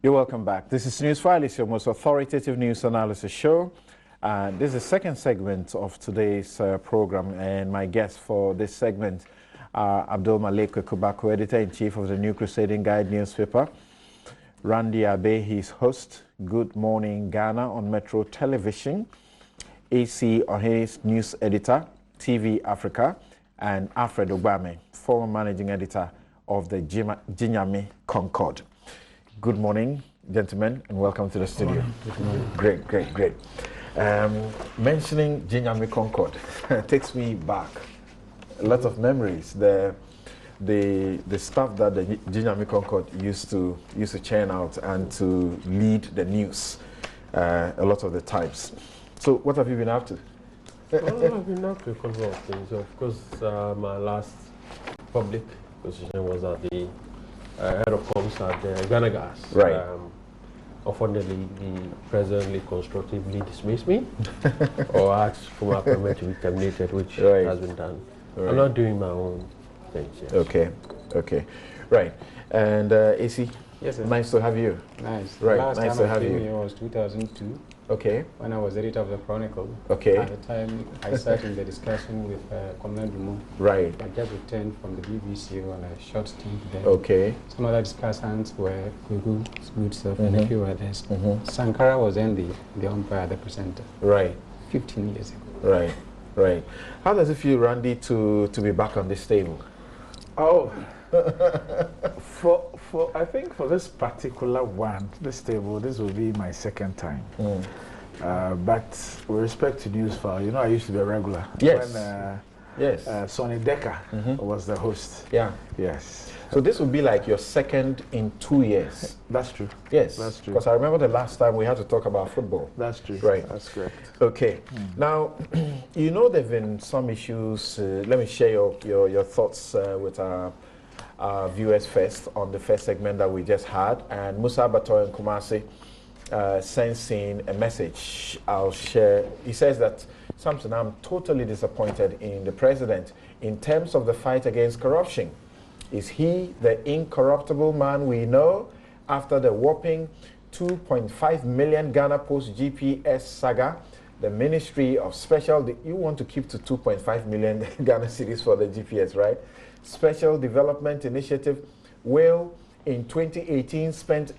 You're welcome back. This is Newsfile. It's your most authoritative news analysis show. And this is the second segment of today's program. And my guest for this segment, Abdul Malik Kubako, editor-in-chief of the New Crusading Guide newspaper. Randy Abe, his host, Good Morning Ghana on Metro Television. AC Ohe's news editor, TV Africa. And Alfred Obame, former managing editor of the Jinyame Concord. Good morning, gentlemen, and welcome to the studio. Good morning. Great. Mentioning Jinyame Concord takes me back a lot of memories. The stuff that the Jinyame Concord used to churn out and to lead the news a lot of the times. So, what have you been up to? Well, I've been up to a couple of things. Of course, my last public position was at the head of comms at the Ghana Gas. Right. Unfortunately, the president constructively dismissed me or asked for my appointment to be terminated, which has been done. Right. I'm not doing my own things. Yes. Okay. Right. And AC? Yes, sir. Nice to have you. Nice. Right. Last nice time to I have came you. here was 2002. Okay. When I was editor of the Chronicle. Okay. At the time, I sat in the discussion with Commander Dumu. Right. I just returned from the BBC on a short stint there. Okay. Some other discussants were Gugu, good stuff, and a few others. Sankara was then the umpire, the presenter. Right. 15 years ago. Right. How does it feel, Randy, to be back on this table? Oh, I think for this particular one, this table, this will be my second time. But with respect to Newsfile, I used to be a regular. Yes. When Sonny Decker was the host. Yeah. Yes. So this will be like your second in 2 years. That's true. Yes. That's true. Because I remember the last time we had to talk about football. That's true. Right. That's correct. Okay. Now, there have been some issues. Let me share your thoughts with our viewers first on the first segment that we just had. And Musa Batoy and Kumasi sensing a message I'll share. He says that, Samson, I'm totally disappointed in the president in terms of the fight against corruption. Is he the incorruptible man we know after the whopping 2.5 million Ghana Post GPS saga? The Ministry of Special, you want to keep to 2.5 million Ghana cedis for the GPS, right? Special Development Initiative will in 2018 spend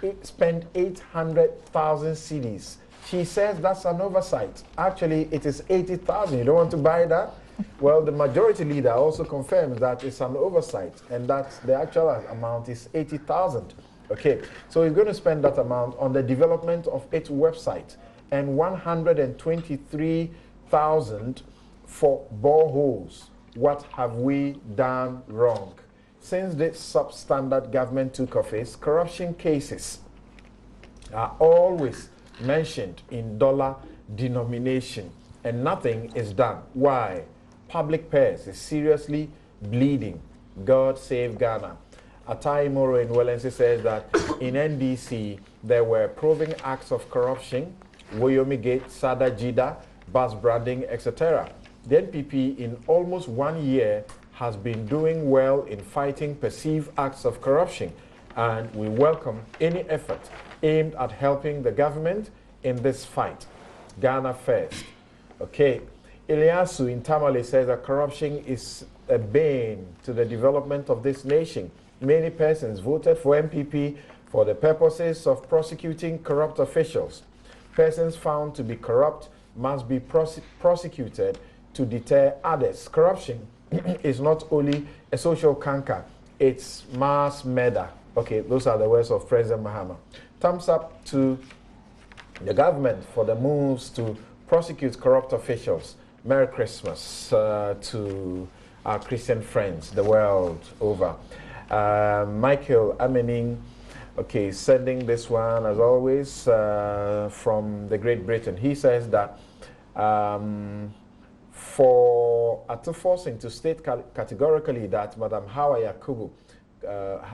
800,000 cedis. She says that's an oversight. Actually, it is 80,000. You don't want to buy that? Well, the majority leader also confirms that it's an oversight and that the actual amount is 80,000. Okay, so he's going to spend that amount on the development of its website and 123,000 for boreholes. What have we done wrong? Since the substandard government took office, corruption cases are always mentioned in dollar denomination and nothing is done. Why? Public purse is seriously bleeding. God save Ghana. Atai Moro in Wellense says that in NDC there were proving acts of corruption, Woyomi Gate, Sada Jida, bus branding, etc. The NPP in almost 1 year has been doing well in fighting perceived acts of corruption, and we welcome any effort aimed at helping the government in this fight. Ghana first. Okay. Ilyasu in Tamale says that corruption is a bane to the development of this nation. Many persons voted for MPP for the purposes of prosecuting corrupt officials. Persons found to be corrupt must be prosecuted to deter others. Corruption is not only a social canker, it's mass murder. Okay, those are the words of President Mahama. Thumbs up to the government for the moves to prosecute corrupt officials. Merry Christmas to our Christian friends the world over. Michael Amening, okay, sending this one as always from the Great Britain. He says that for forcing to state categorically that Madam Hawa Yakubu,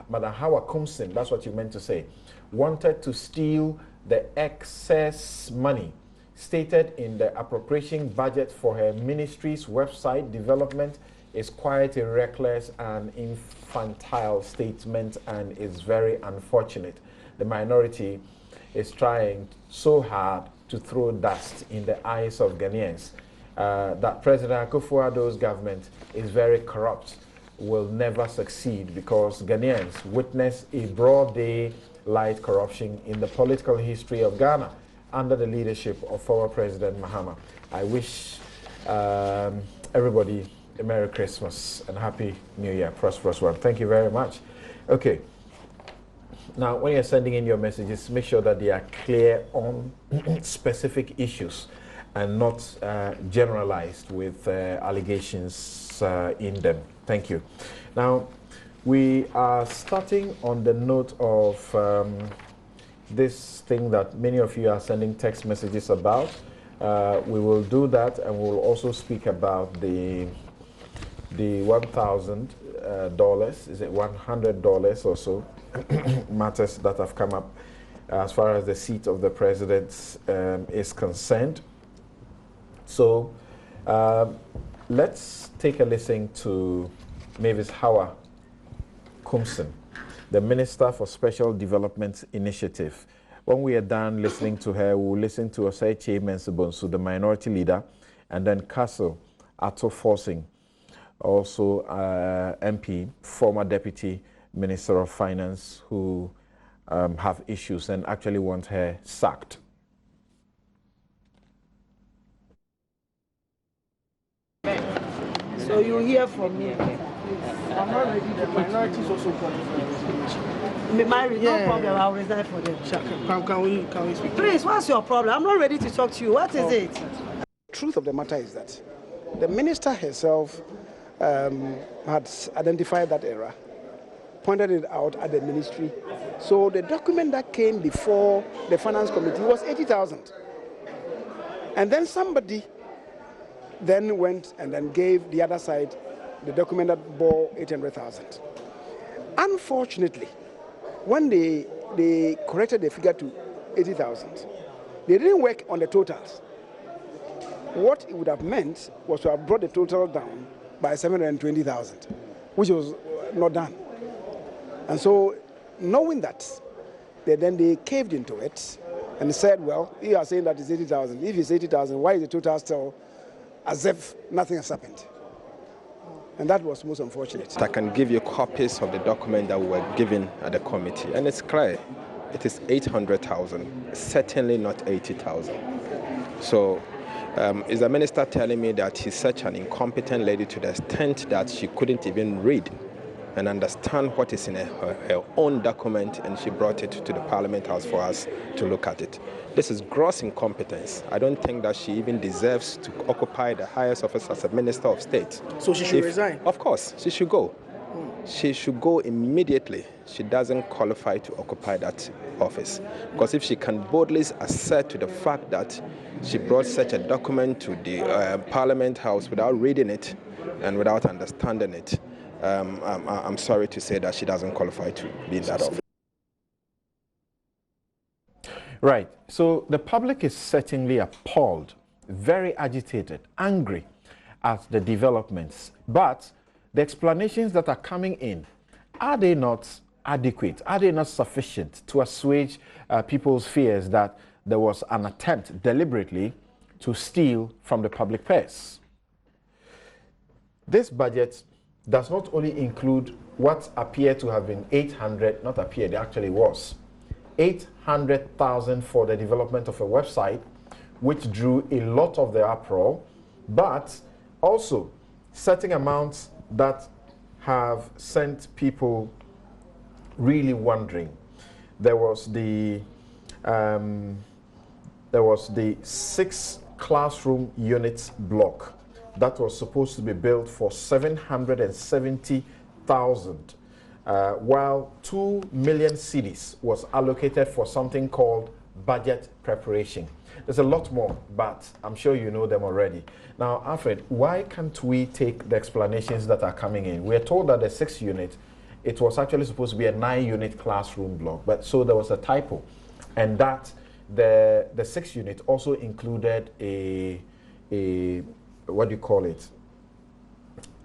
Madam Hawa Kumsin, that's what you meant to say, wanted to steal the excess money stated in the appropriation budget for her ministry's website development is quite a reckless and infantile statement and is very unfortunate. the minority is trying so hard to throw dust in the eyes of Ghanaians that President Akufo-Addo's government is very corrupt, will never succeed, because Ghanaians witness a broad daylight corruption in the political history of Ghana under the leadership of former President Mahama. I wish everybody a Merry Christmas and Happy New Year, prosperous one. Thank you very much. Okay. Now, when you're sending in your messages, make sure that they are clear on specific issues and not generalized with allegations in them. Thank you. Now, we are starting on the note of this thing that many of you are sending text messages about. We will do that, and we'll also speak about the $1,000, is it $100 or so, matters that have come up as far as the seat of the president is concerned. So let's take a listen to Mavis Hawa Kumson, the Minister for Special Development Initiative. When we are done listening to her, we'll listen to Osei Mensah-Bonsu, the minority leader, and then Castle Atto Forcing, also MP, former Deputy Minister of Finance, who have issues and actually want her sacked. So you hear from me. I'm not ready. The minorities also qualified. No problem. I'll resign for them. Can we speak? Please, what's your problem? I'm not ready to talk to you. What is it? The truth of the matter is that the minister herself had identified that error, pointed it out at the ministry. So the document that came before the finance committee was 80,000. And then somebody then went and then gave the other side the document that bore 800,000. Unfortunately, when they corrected the figure to 80,000, they didn't work on the totals. What it would have meant was to have brought the total down by 720,000, which was not done. And so, knowing that, they caved into it and said, well, you are saying that it's 80,000. If it's 80,000, why is the total still as if nothing has happened? And that was most unfortunate. I can give you copies of the document that we were given at the committee, and it's clear. It is 800,000, certainly not 80,000. So, is the minister telling me that she's such an incompetent lady to the extent that she couldn't even read and understand what is in her own document, and she brought it to the Parliament House for us to look at it? This is gross incompetence. I don't think that she even deserves to occupy the highest office as a Minister of State. So she should resign? Of course, she should go. She should go immediately. She doesn't qualify to occupy that office. Because if she can boldly assert to the fact that she brought such a document to the Parliament House without reading it and without understanding it, I'm sorry to say that she doesn't qualify to be in that office. Right. So the public is certainly appalled, very agitated, angry at the developments. But the explanations that are coming in, are they not adequate? Are they not sufficient to assuage people's fears that there was an attempt deliberately to steal from the public purse? This budget does not only include what appeared to have been 800, not appeared, it actually was 800,000 for the development of a website, which drew a lot of the uproar, but also certain amounts that have sent people really wondering. There was the 6 classroom units block that was supposed to be built for 770,000, while 2 million cedis was allocated for something called budget preparation. There's a lot more, but I'm sure you know them already. Now, Alfred, why can't we take the explanations that are coming in? We're told that the 6 unit, it was actually supposed to be a 9-unit classroom block, but so there was a typo, and that the 6 unit also included a what do you call it?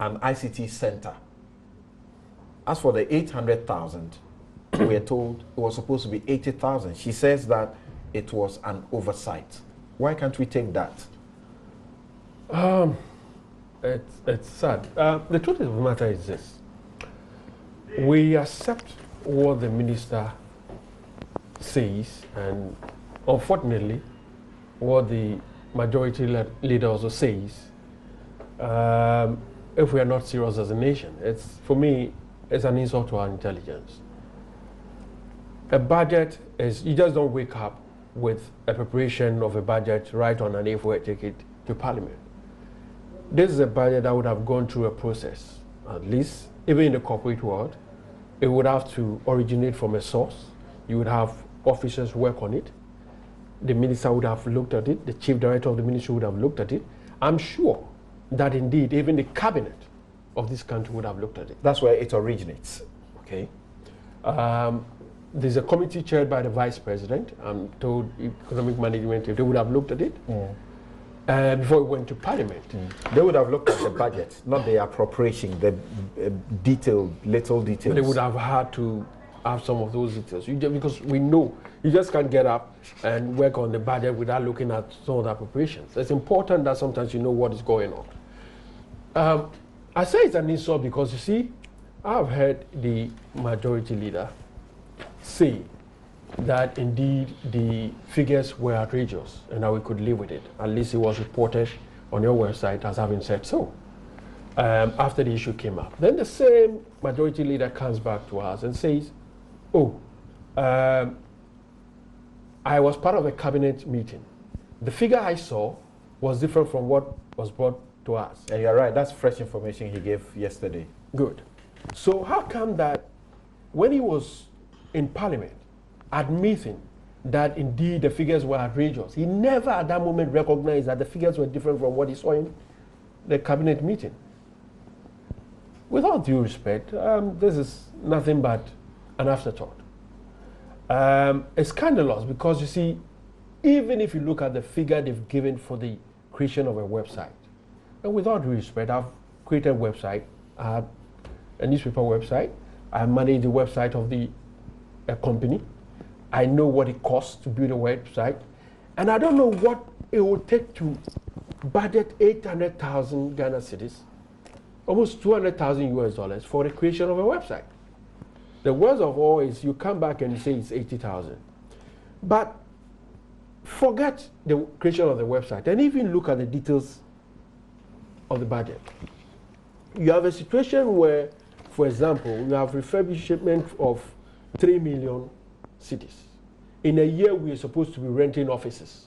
An ICT center. As for the 800,000, we're told it was supposed to be 80,000. She says that it was an oversight. Why can't we take that? It's sad. The truth of the matter is this. We accept what the minister says, and unfortunately, what the majority leader also says, if we are not serious as a nation. For me, it's an insult to our intelligence. A budget is, you just don't wake up with a preparation of a budget right on an A4 ticket to Parliament. This is a budget that would have gone through a process, at least, even in the corporate world. It would have to originate from a source. You would have officers work on it. The minister would have looked at it. The chief director of the ministry would have looked at it. I'm sure that indeed even the cabinet of this country would have looked at it. That's where it originates. Okay. There's a committee chaired by the vice president. I'm told economic management, if they would have looked at it before it went to Parliament. They would have looked at the budget, not the appropriation, the detailed, little details. They would have had to have some of those details. Because we know you just can't get up and work on the budget without looking at some of the appropriations. It's important that sometimes you know what is going on. I say it's an insult because, you see, I've heard the majority leader say that indeed the figures were outrageous and that we could live with it. At least it was reported on your website as having said so after the issue came up. Then the same majority leader comes back to us and says, I was part of a cabinet meeting. The figure I saw was different from what was brought to us. And you're right, that's fresh information he gave yesterday. Good. So how come that when he was in Parliament admitting that indeed the figures were outrageous, he never at that moment recognized that the figures were different from what he saw in the cabinet meeting? With all due respect, this is nothing but an afterthought. It's scandalous because, you see, even if you look at the figure they've given for the creation of a website, and with all due respect, I've created a website, I have a newspaper website, I manage the website of the company, I know what it costs to build a website, and I don't know what it will take to budget 800,000 Ghana cedis, almost 200,000 US dollars for the creation of a website. The worst of all is you come back and you say it's 80,000. But forget the creation of the website and even look at the details of the budget. You have a situation where, for example, you have refurbishment of 3 million cities. In a year, we are supposed to be renting offices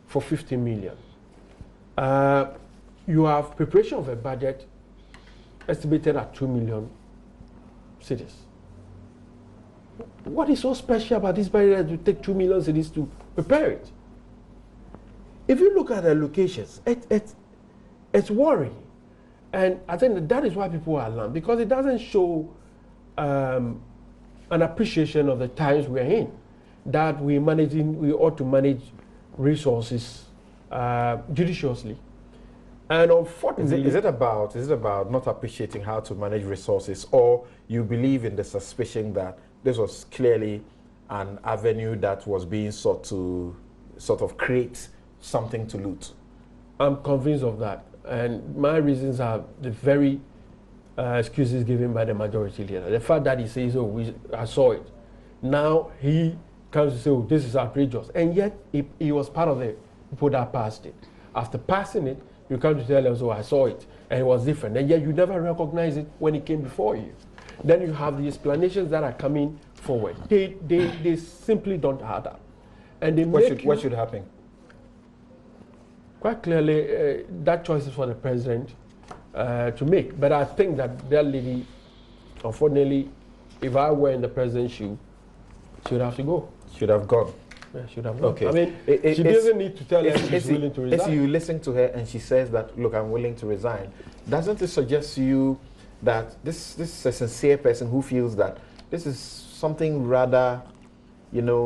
for 50 million. You have preparation of a budget estimated at 2 million cities. What is so special about this budget that you take 2 million cities to prepare it? If you look at the locations, it's worrying. And I think that is why people are alarmed, because it doesn't show an appreciation of the times we're in, that we ought to manage resources judiciously. And unfortunately, is it about not appreciating how to manage resources, or you believe in the suspicion that this was clearly an avenue that was being sought to sort of create something to loot? I'm convinced of that. And my reasons are the very excuses given by the majority leader. The fact that he says, I saw it. Now he comes to say, this is outrageous. And yet he was part of the people that passed it. After passing it, you come to tell us, I saw it, and it was different. And yet you never recognize it when it came before you. Then you have the explanations that are coming forward. They simply don't add up. And they what should happen? Quite clearly, that choice is for the president to make. But I think that lady, unfortunately, if I were in the president's shoe, she would have to go. Should have gone. Yeah, should have gone. Okay. I mean, she doesn't need to tell us she's willing to resign. If you listen to her and she says that, look, I'm willing to resign, doesn't it suggest to you that this is a sincere person who feels that this is something rather,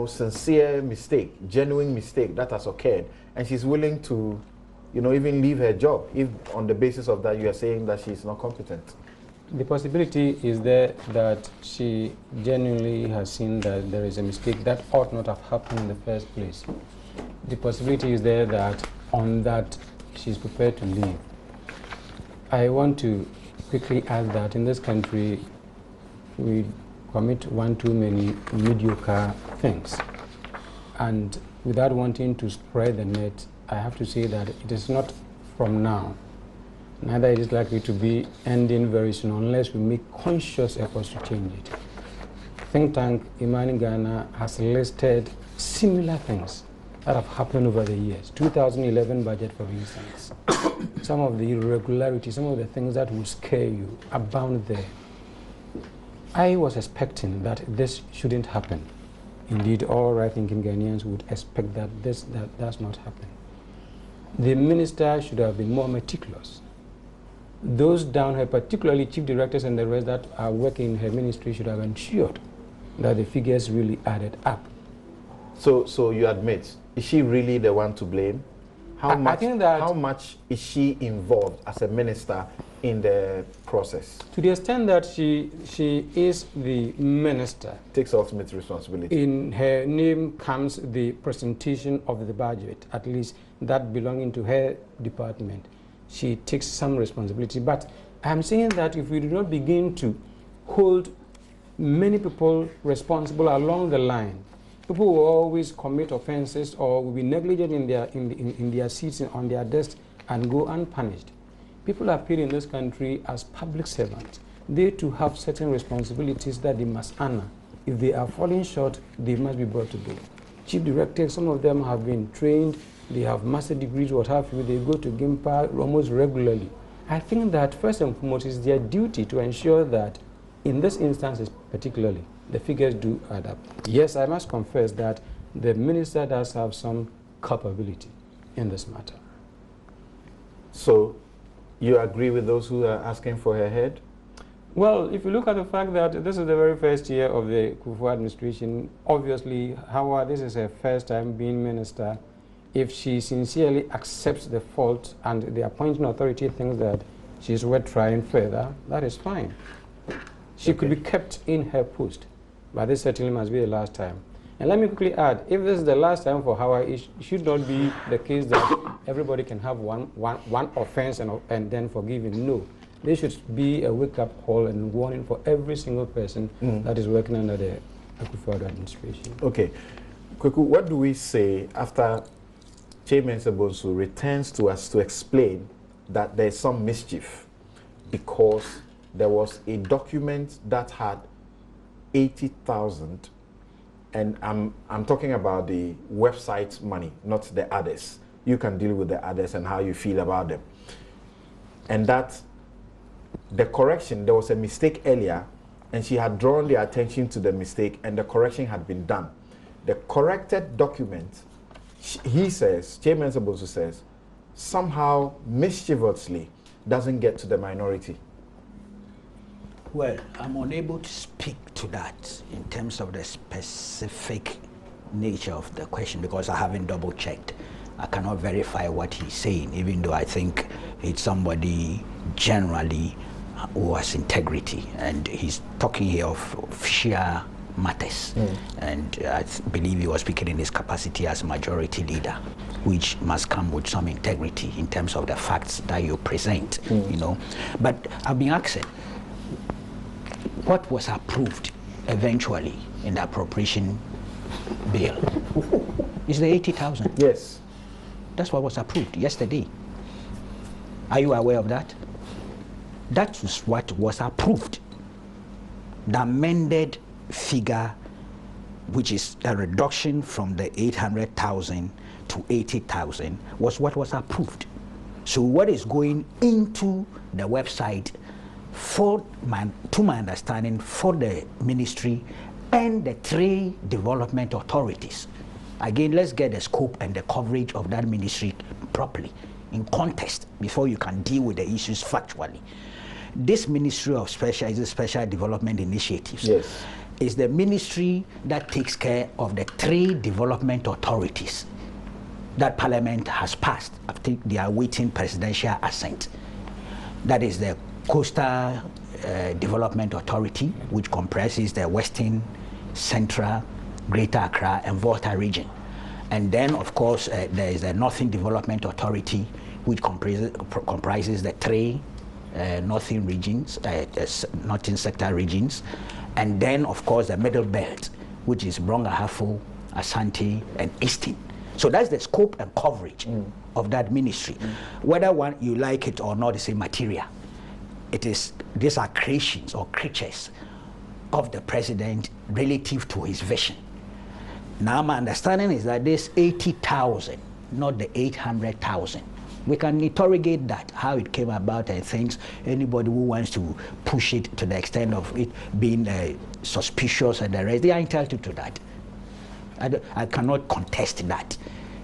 sincere mistake, genuine mistake that has occurred, and she's willing to, even leave her job if on the basis of that you are saying that she's not competent? The possibility is there that she genuinely has seen that there is a mistake that ought not have happened in the first place. The possibility is there that on that she's prepared to leave. I want to quickly add that in this country we commit one too many mediocre things, and without wanting to spread the net, I have to say that it is not from now, neither it is likely to be ending very soon unless we make conscious efforts to change it. Think tank Imani Ghana has listed similar things that have happened over the years. 2011 budget, for instance. Some of the irregularities, some of the things that would scare you abound there. I was expecting that this shouldn't happen. Indeed, all right-thinking Ghanaians would expect that that does not happen. The minister should have been more meticulous. Those down here, particularly chief directors and the rest that are working in her ministry, should have ensured that the figures really added up. So you admit, is she really the one to blame? I think that how much is she involved as a minister in the process? To the extent that she is the minister, takes ultimate responsibility. In her name comes the presentation of the budget, at least that belonging to her department. She takes some responsibility. But I'm saying that if we do not begin to hold many people responsible along the line, people will always commit offenses or will be negligent in their seats and on their desks and go unpunished. People are paid in this country as public servants. They too have certain responsibilities that they must honor. If they are falling short, they must be brought to book. Chief directors, some of them have been trained, they have master degrees, what have you, they go to GIMPA almost regularly. I think that first and foremost is their duty to ensure that in this instance particularly, the figures do add up. Yes, I must confess that the minister does have some culpability in this matter. So, you agree with those who are asking for her head? Well, if you look at the fact that this is the very first year of the Kufuor administration, obviously, Hawa, this is her first time being minister. If she sincerely accepts the fault and the appointing authority thinks that she's worth trying further, that is fine. She could be kept in her post, but this certainly must be the last time. And let me quickly add, if this is the last time for Hawa, it should not be the case that everybody can have one offense and then forgiven. No. There should be a wake-up call and warning for every single person that is working under the Kufuor administration. Okay. Kweku, what do we say after Chairman Sebonsu returns to us to explain that there's some mischief because there was a document that had 80,000, and I'm talking about the website money, not the others. You can deal with the others and how you feel about them. And that the correction, there was a mistake earlier, and she had drawn the attention to the mistake, and the correction had been done. The corrected document, he says, Chairman Sebonsu says, somehow mischievously doesn't get to the minority. Well, I'm unable to speak to that in terms of the specific nature of the question because I haven't double checked. I cannot verify what he's saying, even though I think it's somebody generally who has integrity, and he's talking here of sheer matters. And I believe he was speaking in his capacity as majority leader, which must come with some integrity in terms of the facts that you present, you know. But I've been asking, what was approved eventually in the appropriation bill? Is the 80,000? Yes. That's what was approved yesterday. Are you aware of that? That is what was approved. The amended figure, which is a reduction from the 800,000 to 80,000, was what was approved. So what is going into the website, to my understanding, for the ministry and the three development authorities. Again, let's get the scope and the coverage of that ministry properly, in context, before you can deal with the issues factually. This Ministry of Special Development Initiatives is the ministry that takes care of the three development authorities that Parliament has passed. I think they are waiting presidential assent. That is the Coastal Development Authority, which comprises the Western, Central, Greater Accra, and Volta region. And then, of course, there is the Northern Development Authority, which comprises the 3 northern regions, northern sector regions. And then, of course, the Middle Belt, which is Brong-Ahafo, Asante, and Eastern. So that's the scope and coverage of that ministry. Whether you like it or not, it's a material. These are creations or creatures of the president relative to his vision. Now my understanding is that this 80,000, not the 800,000. We can interrogate that, how it came about, and things. Anybody who wants to push it to the extent of it being suspicious and the rest, they are entitled to that. I cannot contest that.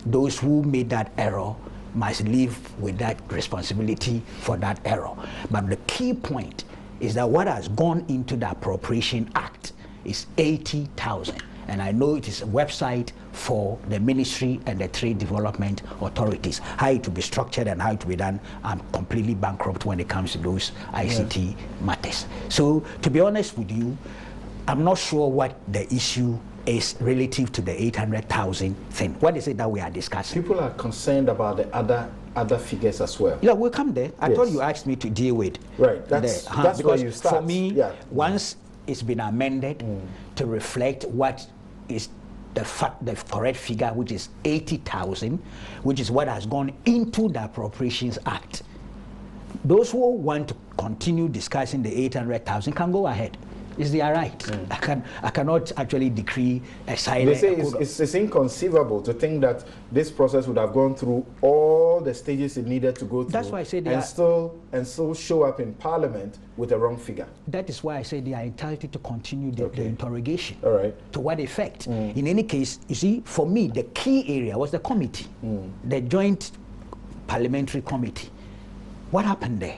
Those who made that error must live with that responsibility for that error. But the key point is that what has gone into the Appropriation Act is 80,000. And I know it is a website for the ministry and the 3 development authorities. How it will be structured and how it will be done, I'm completely bankrupt when it comes to those ICT matters. So to be honest with you, I'm not sure what the issue is relative to the 800,000 thing. What is it that we are discussing? People are concerned about the other figures as well. Yeah, we'll come there. I thought you asked me to deal with that's where you start. For me, once it's been amended to reflect what is the correct figure, which is 80,000, which is what has gone into the Appropriations Act. Those who want to continue discussing the 800,000 can go ahead. It's their right. I cannot actually decree a silent. They say it's inconceivable to think that this process would have gone through all the stages it needed to go through. That's why I say and still show up in Parliament with a wrong figure. That is why I say they are entitled to continue the interrogation. All right. To what effect? In any case, you see, for me, the key area was the committee, the Joint Parliamentary Committee. What happened there?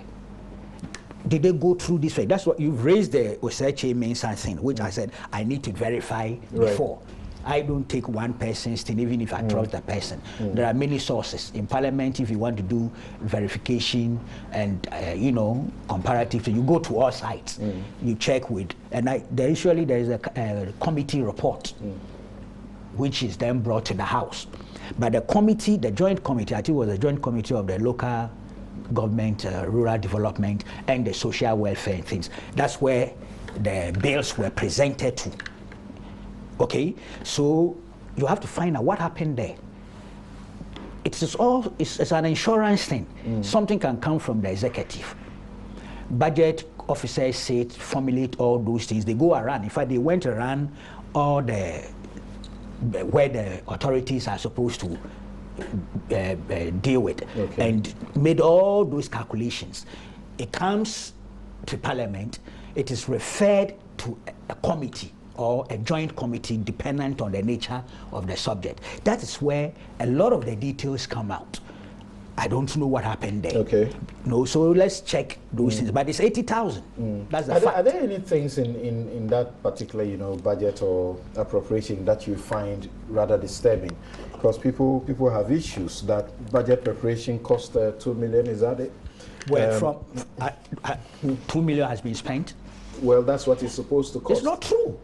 Did they go through this way? That's what you've raised the Oseche Mensah thing, which I said I need to verify before. I don't take one person's thing, even if I trust the person. There are many sources in Parliament. If you want to do verification and comparative, you go to all sites. You check with, and there is a committee report, which is then brought to the House. But the committee, the joint committee, I think it was a joint committee of the local government, rural development, and the social welfare and things. That's where the bills were presented to. Okay, so you have to find out what happened there. It's an insurance thing. Something can come from the executive. Budget officers say, formulate all those things. They go around. In fact, they went around all where the authorities are supposed to deal with, and made all those calculations. It comes to Parliament, it is referred to a committee or a joint committee dependent on the nature of the subject. That is where a lot of the details come out. I don't know what happened there. No, so let's check those things. But it's 80,000. That's the fact. Are there any things in that particular, budget or appropriation that you find rather disturbing? Because people have issues that budget preparation cost 2 million. Is that it? Well, 2 million has been spent. Well, that's what it's supposed to cost. It's not true.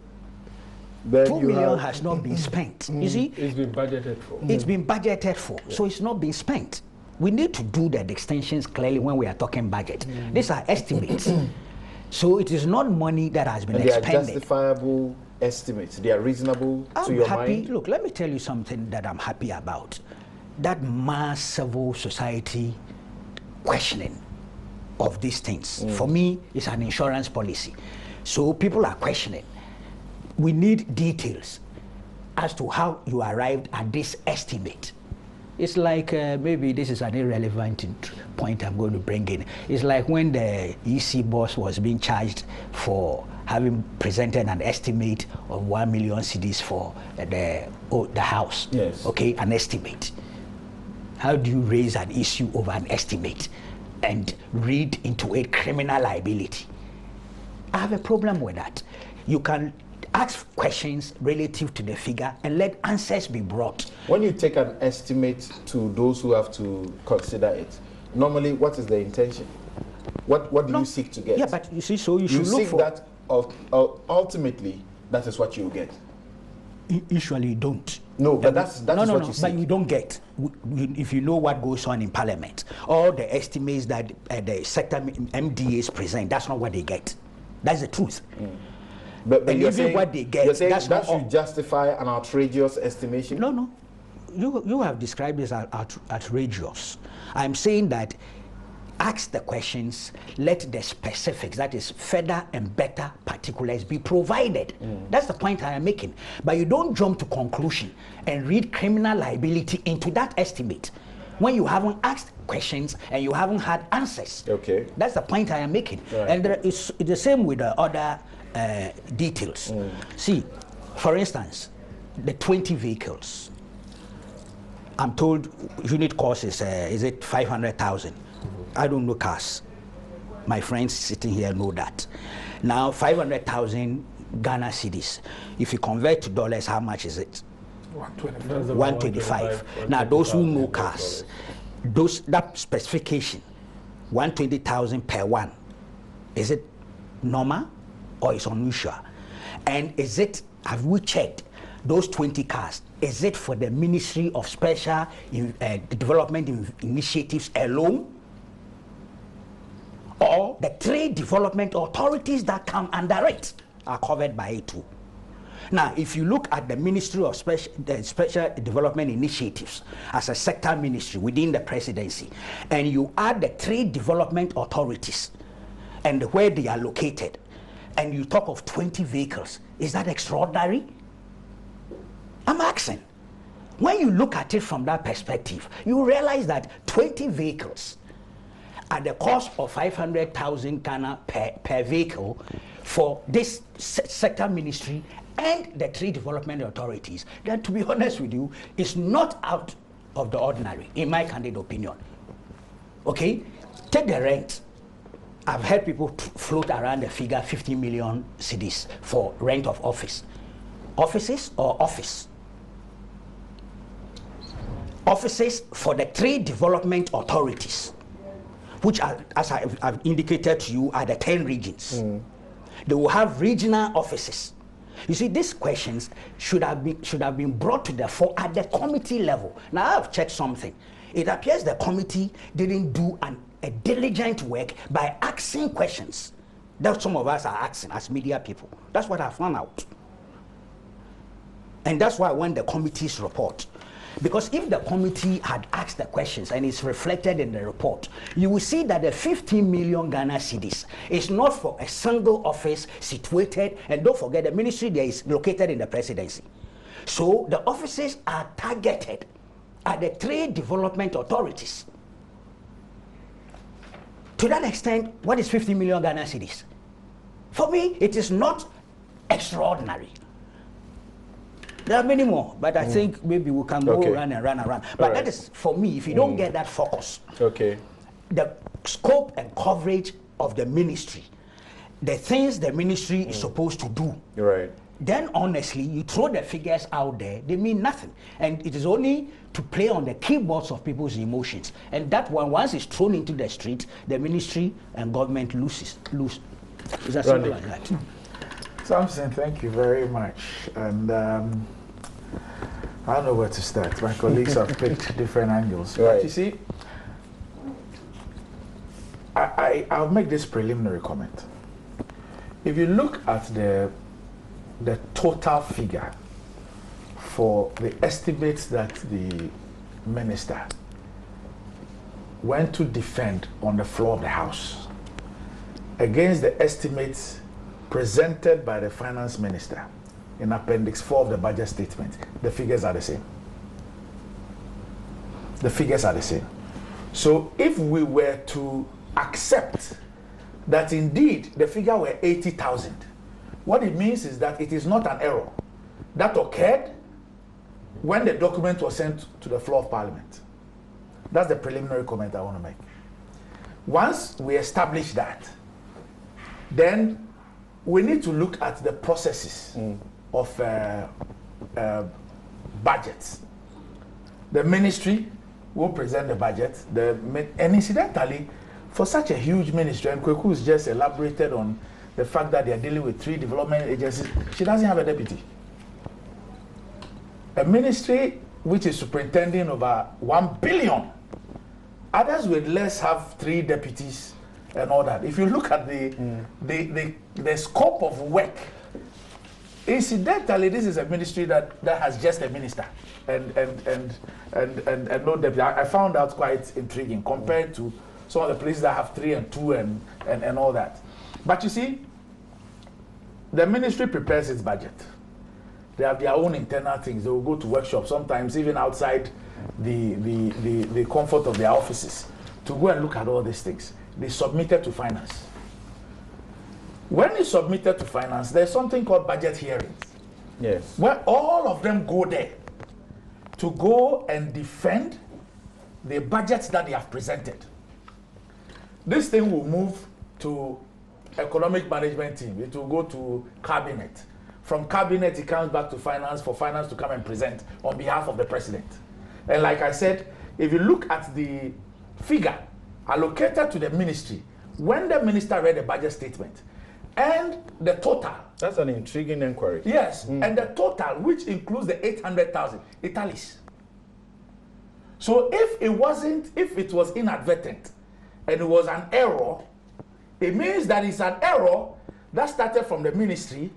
Then 2 million has not been spent. You see, it's been budgeted for. It's been budgeted for, so it's not been spent. We need to do the distinctions clearly when we are talking budget. These are estimates. So it is not money that has been expended. They are justifiable estimates. They are reasonable to your mind. Look, let me tell you something that I'm happy about. That mass civil society questioning of these things, for me, is an insurance policy. So people are questioning. We need details as to how you arrived at this estimate. It's like, maybe this is an irrelevant point I'm going to bring in. It's like when the EC boss was being charged for having presented an estimate of 1 million cedis for the house. Yes. Okay, an estimate. How do you raise an issue over an estimate and read into it criminal liability? I have a problem with that. You can ask questions relative to the figure and let answers be brought. When you take an estimate to those who have to consider it, normally what is the intention? What do you seek to get? Yeah, but you see, so you should look seek for that. Ultimately, that is what you get. Usually you don't. No, but that's what you But seek. you don't get. If you know what goes on in Parliament, all the estimates that the sector MDAs present, that's not what they get. That's the truth. But and you're even saying, what they get, you're saying that's that not should justify an outrageous estimation? No. You have described this as outrageous. I'm saying that ask the questions, let the specifics, that is further and better particulars, be provided. That's the point I am making. But you don't jump to conclusion and read criminal liability into that estimate when you haven't asked questions and you haven't had answers. Okay. That's the point I am making. Right. And it's the same with the other details. See, for instance, the 20 vehicles. I'm told unit cost is it 500,000? I don't know cars. My friends sitting here know that. Now 500,000 Ghana cedis. If you convert to dollars, how much is it? 125. Now those who know cars, that specification, 120,000 per one, is it normal or is unusual? And have we checked those 20 cars? Is it for the Ministry of Special Development Initiatives alone? Or the three development authorities that come under it are covered by it too? Now, if you look at the Ministry of Special Development Initiatives as a sector ministry within the presidency, and you add the three development authorities and where they are located, and you talk of 20 vehicles, is that extraordinary? I'm asking. When you look at it from that perspective, you realize that 20 vehicles at the cost of 500,000 Ghana per vehicle for this sector ministry and the three development authorities, then to be honest with you, is not out of the ordinary, in my candid opinion. Okay? Take the rent. I've heard people float around the figure 50 million cedis for rent of office. Offices or office? Offices for the three development authorities, which are, as I've indicated to you, are the 10 regions. They will have regional offices. You see, these questions should have been brought to the fore at the committee level. Now, I've checked something. It appears the committee didn't do a diligent work by asking questions that some of us are asking as media people. That's what I found out. And that's why I want the committee's report. Because if the committee had asked the questions and it's reflected in the report, you will see that the 15 million Ghana cedis is not for a single office situated, and don't forget the ministry there is located in the presidency. So the offices are targeted at the three development authorities. To that extent, what is 50 million Ghana cedis? For me, it is not extraordinary. There are many more, but I think maybe we can go run and run and run. But that is, for me, if you don't get that focus, the scope and coverage of the ministry, the things the ministry is supposed to do, then honestly, you throw the figures out there, they mean nothing. And it is only to play on the keyboards of people's emotions. And that one, once it's thrown into the street, the ministry and government lose. It's as simple as that. Samson, thank you very much. And I don't know where to start. My colleagues have picked different angles. But you see, I'll make this preliminary comment. If you look at the total figure for the estimates that the minister went to defend on the floor of the House against the estimates presented by the finance minister in Appendix 4 of the budget statement, the figures are the same. The figures are the same. So if we were to accept that indeed the figure were 80,000, what it means is that it is not an error. That occurred when the document was sent to the floor of Parliament. That's the preliminary comment I want to make. Once we establish that, then we need to look at the processes of budgets. The ministry will present the budget, and incidentally, For such a huge ministry, and Kweku's just elaborated on the fact that they are dealing with 3 development agencies, she doesn't have a deputy. A ministry which is superintending over 1 billion. Others with less have 3 deputies and all that. If you look at the scope of work, incidentally, this is a ministry that has just a minister and no deputy. I found that quite intriguing compared to some of the places that have 3 and 2 and all that. But you see, the ministry prepares its budget. They have their own internal things. They will go to workshops, sometimes even outside the comfort of their offices, to go and look at all these things. They submit it to finance. When it's submitted to finance, there's something called budget hearings. Yes. Where all of them go there to go and defend the budgets that they have presented. This thing will move to economic management team. It will go to cabinet. From cabinet, it comes back to finance for finance to come and present on behalf of the president. And like I said, if you look at the figure allocated to the ministry, when the minister read the budget statement, and the total. That's an intriguing inquiry. Yes, and the total, which includes the 800,000, it tallies. So if it was inadvertent, and it was an error, it means that it's an error that started from the ministry,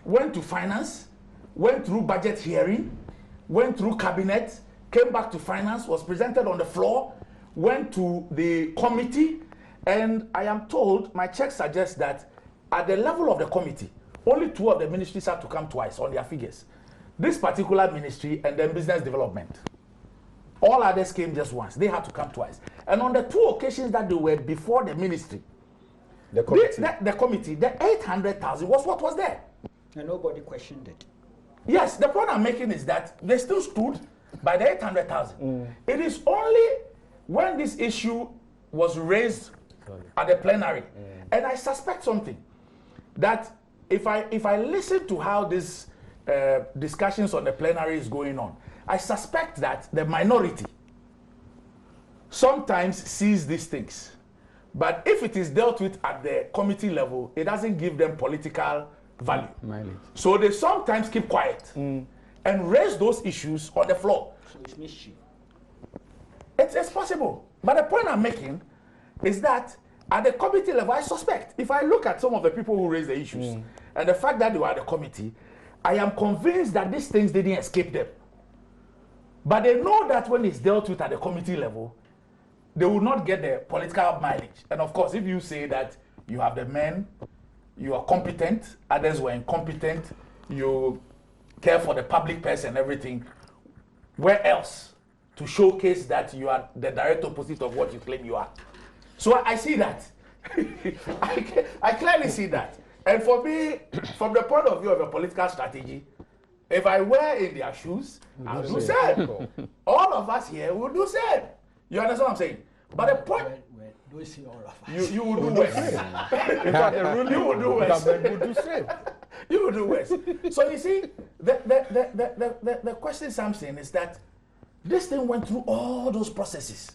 went to finance, went through budget hearing, went through cabinet, came back to finance, was presented on the floor, went to the committee, and I am told, my check suggests that at the level of the committee, only 2 of the ministries had to come twice on their figures. This particular ministry and then business development. All others came just once. They had to come twice. And on the 2 occasions that they were before the ministry, the committee, the 800,000 was what was there. And nobody questioned it. Yes, the point I'm making is that they still stood by the 800,000. It is only when this issue was raised at the plenary, and I suspect something, that if I listen to how this discussions on the plenary is going on, I suspect that the minority sometimes sees these things. But if it is dealt with at the committee level, it doesn't give them political value. So they sometimes keep quiet and raise those issues on the floor. So it's mischief. It's possible. But the point I'm making is that at the committee level, I suspect, if I look at some of the people who raised the issues and the fact that they were at the committee, I am convinced that these things didn't escape them. But they know that when it's dealt with at the committee level, they will not get the political mileage. And of course, if you say that you have the men, you are competent, others were incompetent, you care for the public purse and everything, where else to showcase that you are the direct opposite of what you claim you are? So I see that. I clearly see that. And for me, from the point of view of a political strategy, if I were in their shoes, I'll do same. All of us here will do same. You understand what I'm saying? But the point, don't see all of us. you will do worse. In fact, you will do worse. You will do worse. So you see, the question I'm saying is that this thing went through all those processes.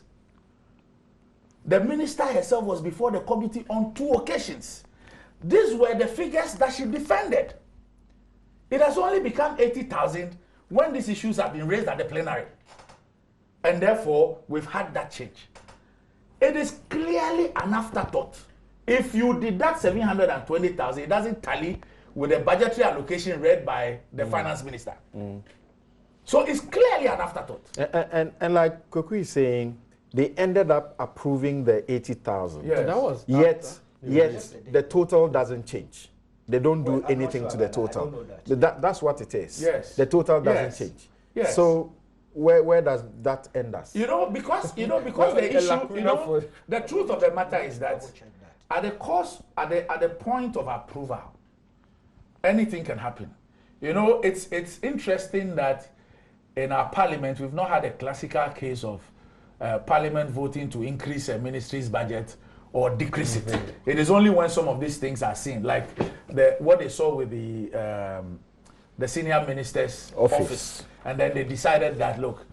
The minister herself was before the committee on 2 occasions. These were the figures that she defended. It has only become 80,000 when these issues have been raised at the plenary. And therefore, we've had that change. It is clearly an afterthought. If you deduct 720,000, it doesn't tally with the budgetary allocation read by the finance minister. So it's clearly an afterthought. And like Kweku is saying, they ended up approving the 80,000. Yes. That was Yet the total doesn't change. They don't do anything to the total. That's what it is. Yes. The total doesn't change. Yes. So where does that end us? Because the issue, the truth of the matter is that at the point of approval, anything can happen. It's interesting that in our parliament, we've not had a classical case of parliament voting to increase a ministry's budget or decrease it. It is only when some of these things are seen, like what they saw with the senior minister's office. And then they decided that, look,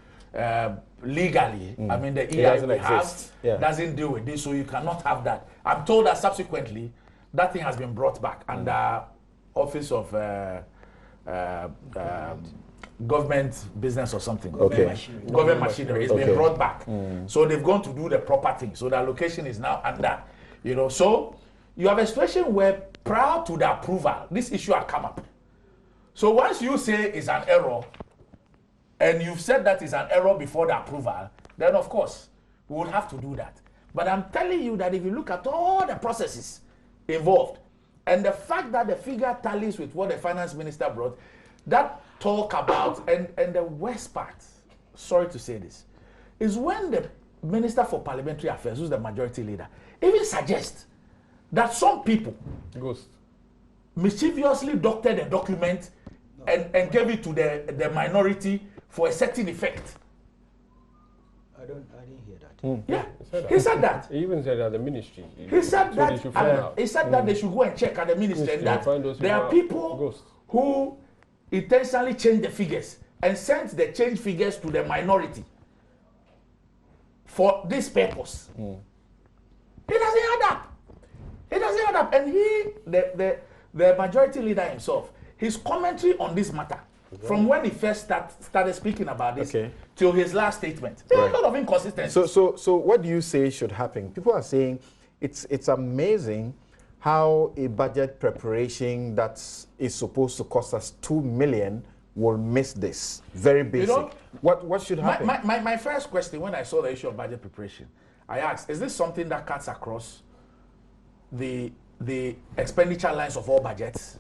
legally, I mean, the EI doesn't we have exist. Yeah. doesn't deal with this, so you cannot have that. I'm told that subsequently, that thing has been brought back under Office of Government Business or something. Okay. Government machinery. It's been brought back. So they've gone to do the proper thing. So the allocation is now under, you know. So you have a situation where prior to the approval, this issue had come up. So once you say it's an error, and you've said that it's an error before the approval, then of course, we will have to do that. But I'm telling you that if you look at all the processes involved, and the fact that the figure tallies with what the finance minister brought, that talk about, and the worst part, sorry to say this, is when the Minister for Parliamentary Affairs, who's the majority leader, even suggests that some people mischievously doctored the document and gave it to the minority for a certain effect. I didn't hear that. Yeah, he said that. He even said that the ministry. He said so that. they should find out. He said that they should go and check at the ministry, and that there are people who intentionally change the figures and sent the change figures to the minority for this purpose. It doesn't add up. It doesn't add up. And he, the majority leader himself, his commentary on this matter, from when he first started speaking about this till his last statement, there are a lot of inconsistencies. So what do you say should happen? People are saying it's amazing how a budget preparation that is supposed to cost us 2 million will miss this. Very basic. You know, what should happen? My first question when I saw the issue of budget preparation, I asked, is this something that cuts across the expenditure lines of all budgets?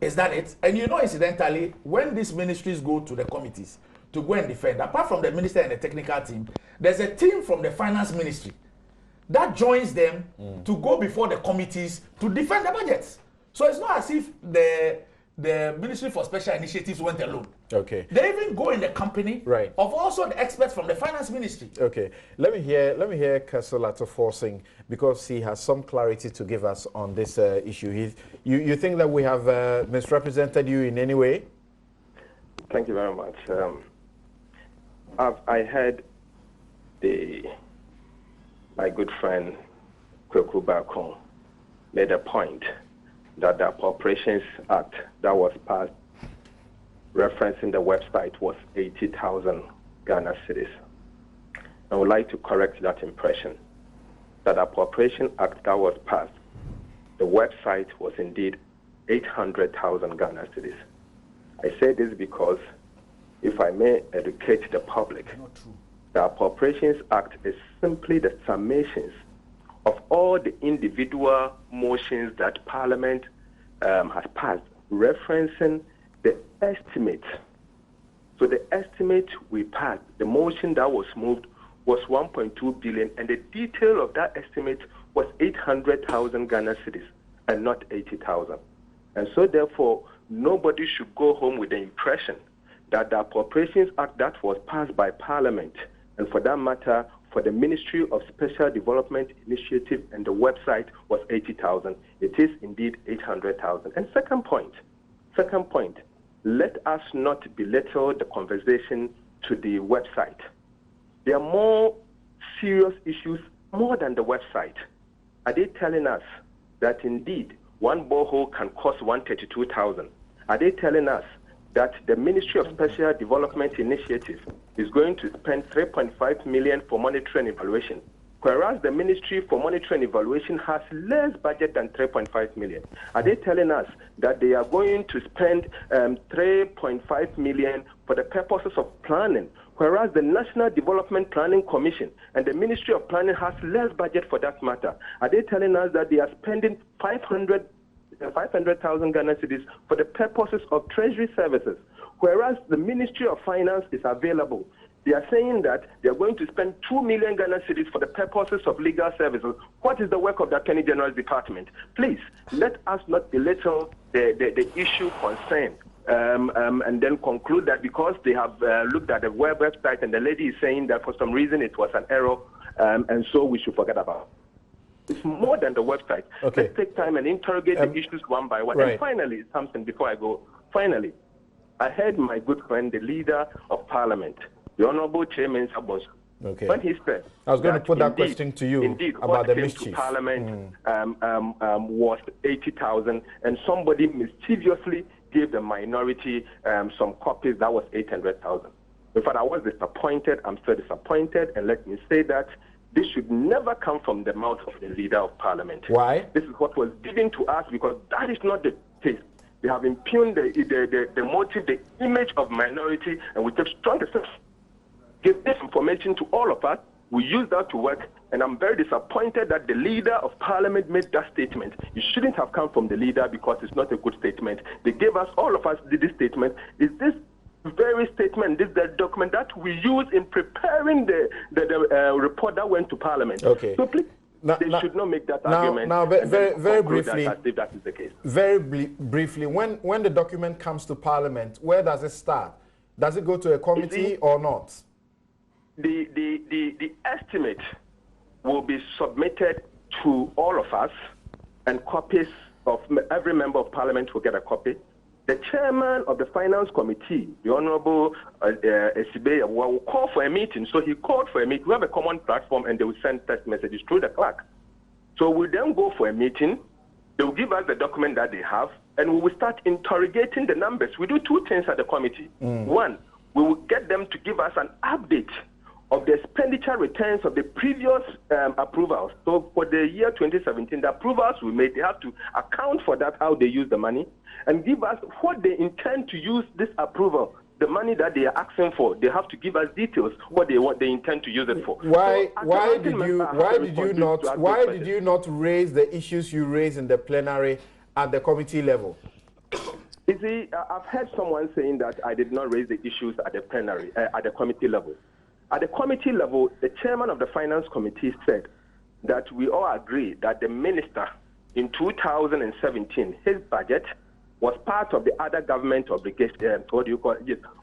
Is that it? And you know, incidentally, when these ministries go to the committees to go and defend, apart from the minister and the technical team, there's a team from the finance ministry that joins them to go before the committees to defend the budgets. So it's not as if the Ministry for Special Initiatives went alone. Okay. They even go in the company of also the experts from the finance ministry. Okay. Let me hear Castle forcing, because he has some clarity to give us on this issue. You think that we have misrepresented you in any way? Thank you very much. I heard my good friend Kweku Bakon made a point that the Appropriations Act that was passed referencing the website was 80,000 Ghana cedis. I would like to correct that impression. That Appropriation Act that was passed, the website was indeed 800,000 Ghana cedis. I say this because, if I may educate the public, the Appropriations Act is simply the summations of all the individual motions that Parliament has passed, referencing the estimate. So the estimate we passed, the motion that was moved, was 1.2 billion, and the detail of that estimate was 800,000 Ghana cedis and not 80,000. And so therefore, nobody should go home with the impression that the Appropriations Act that was passed by Parliament, and for that matter, for the Ministry of Special Development Initiative and the website was 80,000. It is indeed 800,000. And second point, let us not belittle the conversation to the website. There are more serious issues more than the website. Are they telling us that indeed one borehole can cost 132,000? Are they telling us that the Ministry of Special Development Initiative is going to spend 3.5 million for monitoring and evaluation, whereas the Ministry for Monitoring and Evaluation has less budget than 3.5 million? Are they telling us that they are going to spend 3.5 million for the purposes of planning, whereas the National Development Planning Commission and the Ministry of Planning has less budget for that matter? Are they telling us that they are spending 500,000 Ghana cedis for the purposes of treasury services, whereas the Ministry of Finance is available? They are saying that they are going to spend 2 million Ghana cedis for the purposes of legal services. What is the work of the Attorney General's Department? Please, let us not belittle the issue concerned and then conclude that because they have looked at the website and the lady is saying that for some reason it was an error, and so we should forget about it. It's more than the website. Okay. Let's take time and interrogate the issues one by one. And finally, something before I go. Finally, I heard my good friend, the leader of Parliament, the Honorable Chairman Sabos, Okay. when he said I was going to put that indeed, question to you indeed, about what the came mischief. to Parliament was 80,000, and somebody mischievously gave the minority some copies that was 800,000. In fact, I was disappointed. I'm still disappointed, and let me say that this should never come from the mouth of the leader of Parliament. Why? This is what was given to us because that is not the case. They have impugned the motive, the image of minority, and we take strong steps. Give this information to all of us. We use that to work, and I'm very disappointed that the leader of Parliament made that statement. It shouldn't have come from the leader because it's not a good statement. They gave us, all of us did this statement. Is this very statement, this the document that we use in preparing the report that went to Parliament? Okay. So please, they should not make that argument. Now, very briefly, that if that is the case. Very briefly, when the document comes to Parliament, where does it start? Does it go to a committee or not? The estimate will be submitted to all of us, and copies of every member of Parliament will get a copy. The chairman of the Finance Committee, the Honorable Esibe, will call for a meeting. So he called for a meeting. We have a common platform, and they will send text messages through the clerk. So we then go for a meeting. They will give us the document that they have, and we will start interrogating the numbers. We do two things at the committee. One, we will get them to give us an update of the expenditure returns of the previous approvals. So for the year 2017, the approvals we made, they have to account for that, how they use the money, and give us what they intend to use this approval, the money that they are asking for. They have to give us details what they intend to use it for. Why did you not raise the issues you raised in the plenary at the committee level? You see, I've heard someone saying that I did not raise the issues at the plenary, at the committee level. At the committee level, the chairman of the Finance Committee said that we all agree that the minister in 2017, his budget was part of the other government obligation,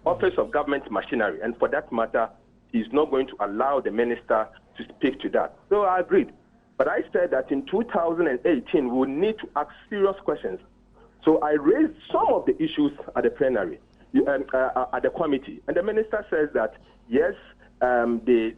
Office of Government Machinery. And for that matter, he's not going to allow the minister to speak to that. So I agreed. But I said that in 2018, we will need to ask serious questions. So I raised some of the issues at the plenary, at the committee. And the minister says that, yes, the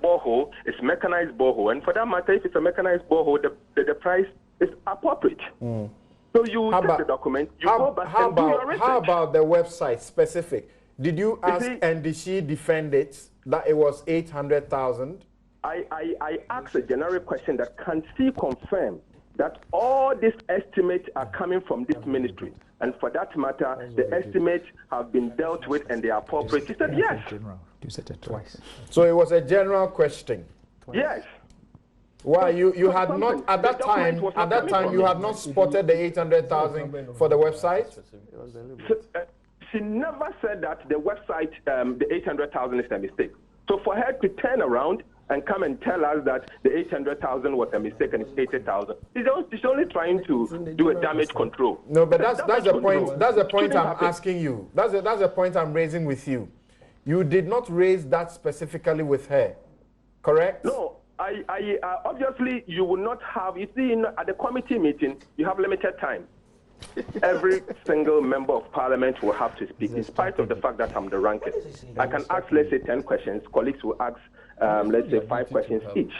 borehole is mechanized borehole. And for that matter, if it's a mechanized borehole, the price is appropriate. So you take the document, you go back and do your research. How about the website specific? Did you ask and did she defend it that it was 800,000? I asked a generic question that can she confirm that all these estimates are coming from this ministry? And for that matter, the estimates have been dealt with and they are appropriate. She said yes. You said it twice. So it was a general question. Yes. Why you had not at that time you had not spotted the 800,000 for the website? She never said that the website, the 800,000 is a mistake. So for her to turn around and come and tell us that the 800,000 was a mistake and it's 80,000, she's only trying to do a damage control. No, but that's the point. That's the point I'm asking you. That's the point I'm raising with you. You did not raise that specifically with her, correct? No. I obviously you will not have. You see, at the committee meeting, you have limited time. Every single member of Parliament will have to speak, in spite of the fact that I'm the rankest. I can ask, let's say, 10 questions. Colleagues will ask, let's say, 5 questions each.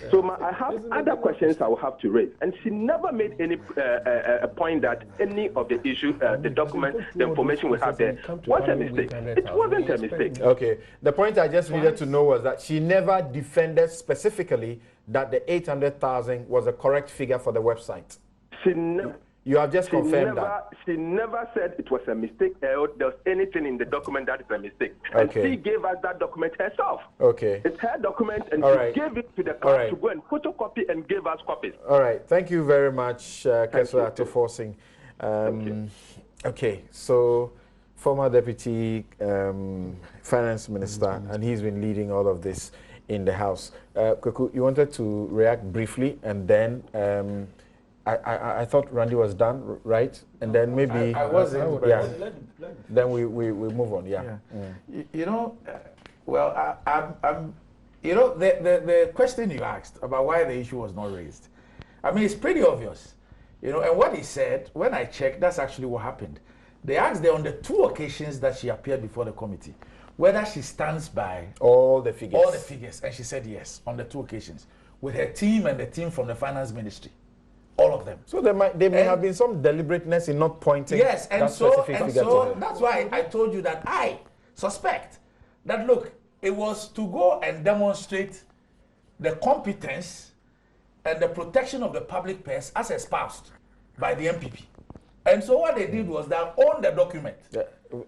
So I have other questions I will have to raise. And she never made any a point that any of the issues, the document, the information we have there was a mistake. It wasn't a mistake. Okay. The point I just needed to know was that she never defended specifically that the 800,000 was a correct figure for the website. You have just confirmed that. She never said it was a mistake or there was anything in the document that is a mistake. And she gave us that document herself. Okay. It's her document and she gave it to the class to go and photocopy and give us copies. All right. Thank you very much, Kessler Atoforcing. Okay. So, former Deputy Finance Minister, and he's been leading all of this in the House. Kweku, you wanted to react briefly and then... I thought Randy was done, right? And then maybe I wasn't. Yeah. Then we move on. Yeah. You know, well, I'm. You know, the question you asked about why the issue was not raised. I mean, it's pretty obvious. You know, and what he said when I checked, that's actually what happened. They asked her on the 2 occasions that she appeared before the committee. whether she stands by all the figures. all the figures, and she said yes on the 2 occasions with her team and the team from the finance ministry, all of them. So there may have been some deliberateness in not pointing. Yes, and that specific figure to her. that's why I told you that I suspect that, look, it was to go and demonstrate the competence and the protection of the public purse as espoused by the MPP. And so what they did was that on the document.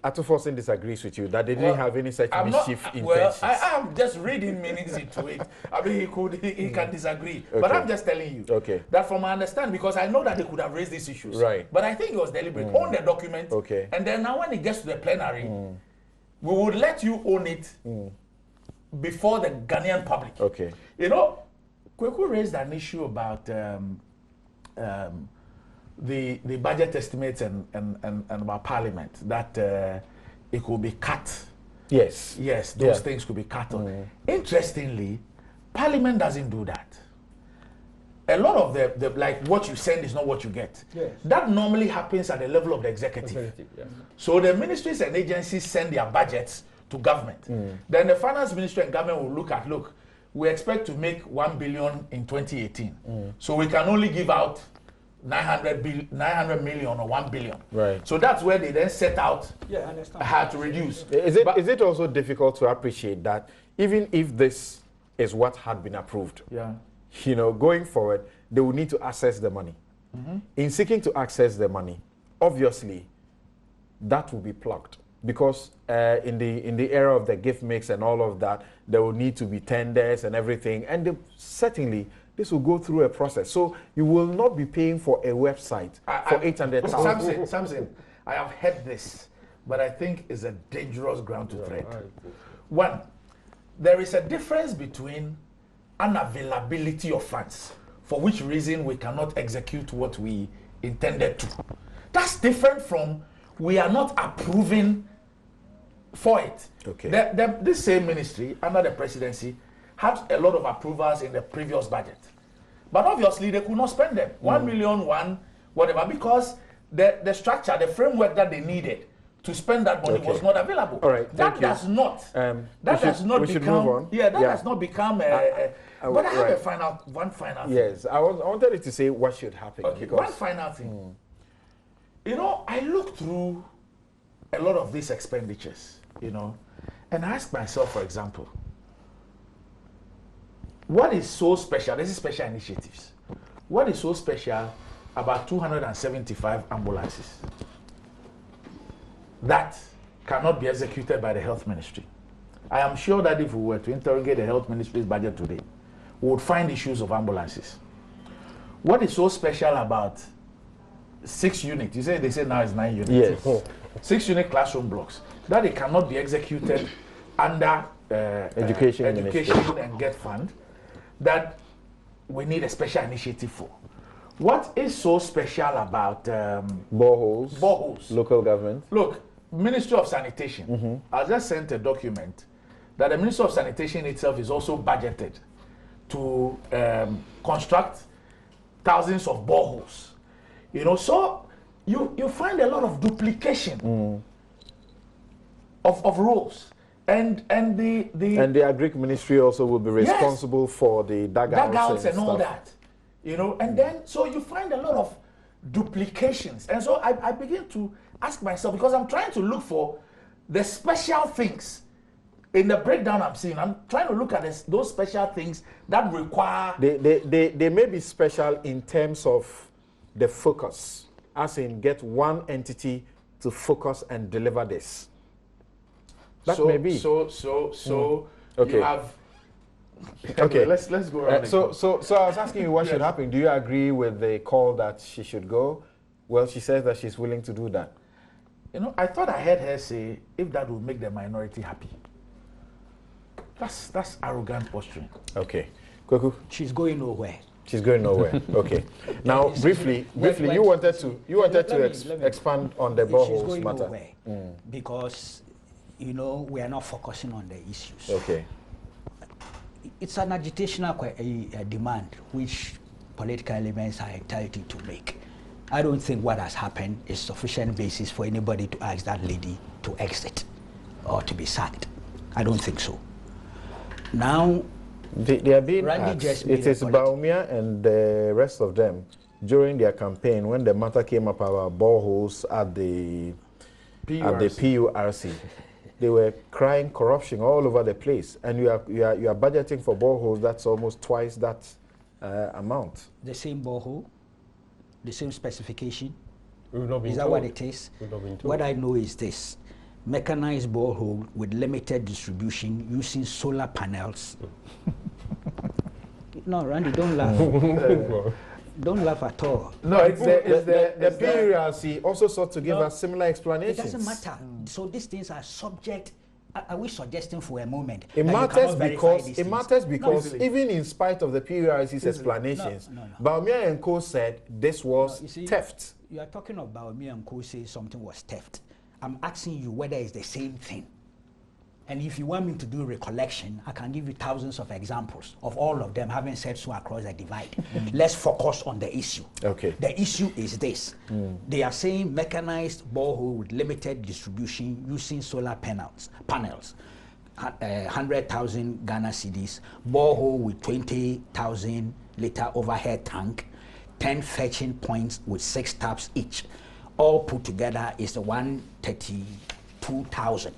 Atuforsen disagrees with you that they didn't have any such mischief intentions. Well, I am just reading meanings into it. I mean, he can disagree. Okay. But I'm just telling you that from my understanding, because I know that they could have raised these issues. Right. But I think it was deliberate on the document. Okay. And then now when it gets to the plenary, we would let you own it before the Ghanaian public. Okay. You know, Kweku raised an issue about the budget estimates and about parliament, that it could be cut. Yes. Yes, those things could be cut on. Interestingly, parliament doesn't do that. A lot of the like what you send is not what you get. Yes. That normally happens at the level of the executive. So the ministries and agencies send their budgets to government. Then the finance ministry and government will look, we expect to make 1 billion in 2018. So we can only give out 900 million or 1 billion. Right. So that's where they then set out I understand. how to reduce. Is it also difficult to appreciate that even if this is what had been approved, you know, going forward, they will need to access the money. In seeking to access the money, obviously, that will be plugged. Because in the era of the gift mix and all of that, there will need to be tenders and everything. And certainly, this will go through a process. So you will not be paying for a website for 800,000. Samson, I have heard this, but I think it's a dangerous ground to tread. One, there is a difference between unavailability of funds, for which reason we cannot execute what we intended to. That's different from we are not approving for it. Okay. This same ministry, under the presidency, had a lot of approvals in the previous budget. But obviously, they could not spend them. 1 million, whatever, because the structure, the framework that they needed to spend that money was not available. All right, that does not become. Yeah, that does not become. But I have one final thing. Yes, I wanted you to say what should happen. Okay, one final thing. You know, I looked through a lot of these expenditures, you know, and I asked myself, for example, what is so special? This is special initiatives. What is so special about 275 ambulances that cannot be executed by the health ministry? I am sure that if we were to interrogate the health ministry's budget today, we would find issues of ambulances. What is so special about 6 units? They say now it's 9 units. Yes. 6 unit classroom blocks that it cannot be executed under education and get fund, that we need a special initiative for. What is so special about boreholes, local government? Look, Ministry of Sanitation. I just sent a document that the Ministry of Sanitation itself is also budgeted to construct thousands of boreholes. You know, so you find a lot of duplication of roles. And the Agric Ministry also will be responsible for the dugouts and all that, you know. And then so you find a lot of duplications, and so I begin to ask myself, because I'm trying to look for the special things in the breakdown I'm seeing. I'm trying to look at those special things that require. They may be special in terms of the focus, as in get one entity to focus and deliver this. That may be. So okay. You have. Okay. Let's go around. So I was asking you what should happen. Do you agree with the call that she should go? Well, she says that she's willing to do that. You know, I thought I heard her say, if that would make the minority happy. That's arrogant posturing. Okay. Kweku? She's going nowhere. She's going nowhere. Okay. Now, briefly, you wanted to expand on the boreholes matter. Nowhere because, you know, we are not focusing on the issues. Okay. It's an agitational demand which political elements are entitled to make. I don't think what has happened is sufficient basis for anybody to ask that lady to exit or to be sacked. I don't think so. Now, They are being Randy asked. just made It a is Baumia and the rest of them during their campaign when the matter came up about boreholes at the PURC. They were crying corruption all over the place, and you are budgeting for boreholes that's almost twice that amount. the same borehole, the same specification. We've not been Is that told. what it is? We've not been told. What I know is this: mechanized borehole with limited distribution using solar panels. No, Randy, don't laugh. Don't laugh at all. No, it's the PURC also sought to give us similar It explanations. doesn't matter. So these things are subject. Are we suggesting for a moment? It that you matters cannot verify because these it things? matters because easily. even in spite of the PURC's explanations, No. Baumia and Co said this was You see, theft. You are talking about me and Co say something was theft. I'm asking you whether it's the same thing. And if you want me to do recollection, I can give you thousands of examples of all of them having said so across the divide. Let's focus on the issue. Okay. The issue is this. They are saying mechanized borehole with limited distribution using solar panels. 100,000 Ghana cedis, borehole with 20,000 liter overhead tank, 10 fetching points with 6 taps each. All put together is 132,000.